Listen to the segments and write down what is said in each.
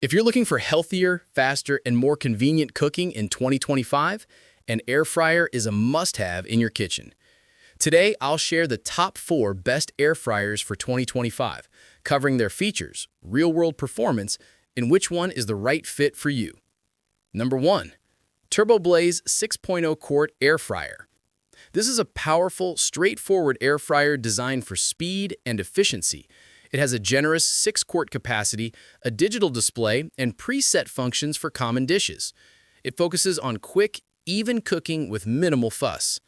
If you're looking for healthier, faster, and more convenient cooking in 2025, an air fryer is a must-have in your kitchen. Today, I'll share the top 4 best air fryers for 2025, covering their features, real-world performance, and which one is the right fit for you. Number 1. TurboBlaze 6.0 Quart Air Fryer. This is a powerful, straightforward air fryer designed for speed and efficiency. It has a generous 6-quart capacity, a digital display, and preset functions for common dishes. It focuses on quick, even cooking with minimal fuss.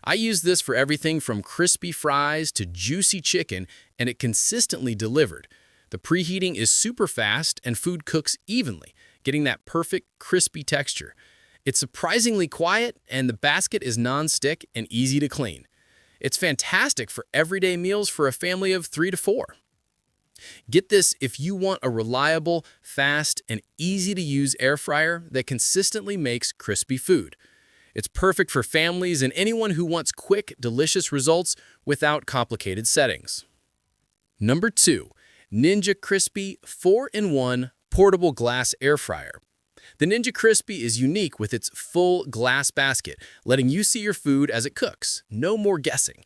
I use this for everything from crispy fries to juicy chicken, and it consistently delivered. The preheating is super fast and food cooks evenly, getting that perfect, crispy texture. It's surprisingly quiet, and the basket is non-stick and easy to clean. It's fantastic for everyday meals for a family of 3 to 4. Get this if you want a reliable, fast, and easy-to-use air fryer that consistently makes crispy food. It's perfect for families and anyone who wants quick, delicious results without complicated settings. Number 2. Ninja Crispi 4-in-1 Portable Glass Air Fryer. The Ninja Crispi is unique with its full glass basket, letting you see your food as it cooks. No more guessing.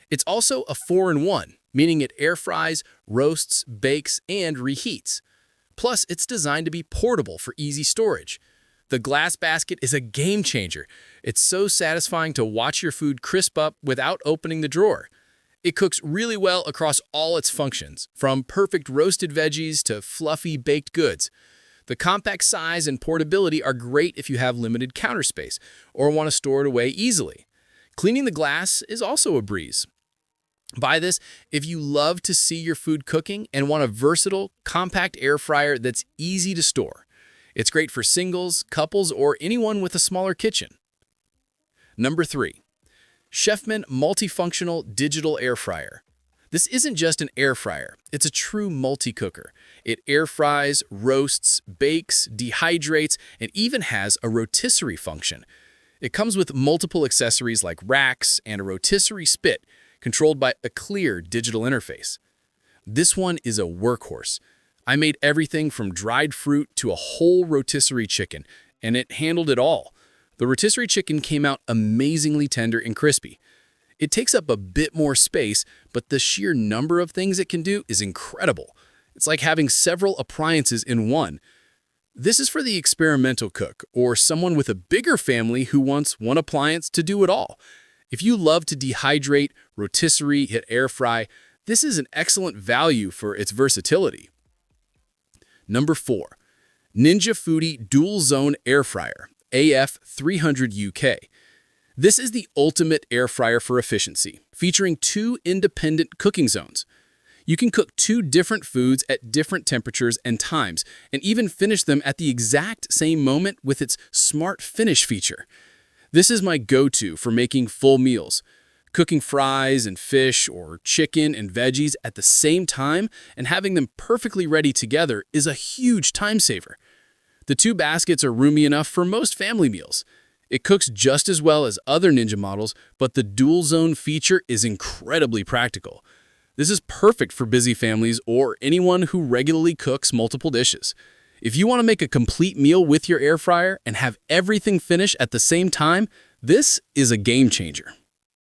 It's also a 4-in-1, meaning it air fries, roasts, bakes, and reheats. Plus, it's designed to be portable for easy storage. The glass basket is a game changer. It's so satisfying to watch your food crisp up without opening the drawer. It cooks really well across all its functions, from perfect roasted veggies to fluffy baked goods. The compact size and portability are great if you have limited counter space or want to store it away easily. Cleaning the glass is also a breeze. Buy this if you love to see your food cooking and want a versatile, compact air fryer that's easy to store. It's great for singles, couples, or anyone with a smaller kitchen. Number 3. Chefman Multifunctional Digital Air Fryer. This isn't just an air fryer, it's a true multi-cooker. It air fries, roasts, bakes, dehydrates, and even has a rotisserie function. It comes with multiple accessories like racks and a rotisserie spit, controlled by a clear digital interface. This one is a workhorse. I made everything from dried fruit to a whole rotisserie chicken, and it handled it all. The rotisserie chicken came out amazingly tender and crispy. It takes up a bit more space, but the sheer number of things it can do is incredible. It's like having several appliances in one. This is for the experimental cook or someone with a bigger family who wants one appliance to do it all. If you love to dehydrate, rotisserie, hit air fry, this is an excellent value for its versatility. Number 4. Ninja Foodi Dual Zone Air Fryer, AF300UK. This is the ultimate air fryer for efficiency, featuring 2 independent cooking zones. You can cook 2 different foods at different temperatures and times, and even finish them at the exact same moment with its Smart Finish feature. This is my go-to for making full meals. Cooking fries and fish or chicken and veggies at the same time and having them perfectly ready together is a huge time saver. The 2 baskets are roomy enough for most family meals. It cooks just as well as other Ninja models, but the dual zone feature is incredibly practical. This is perfect for busy families or anyone who regularly cooks multiple dishes. If you want to make a complete meal with your air fryer and have everything finish at the same time, this is a game changer.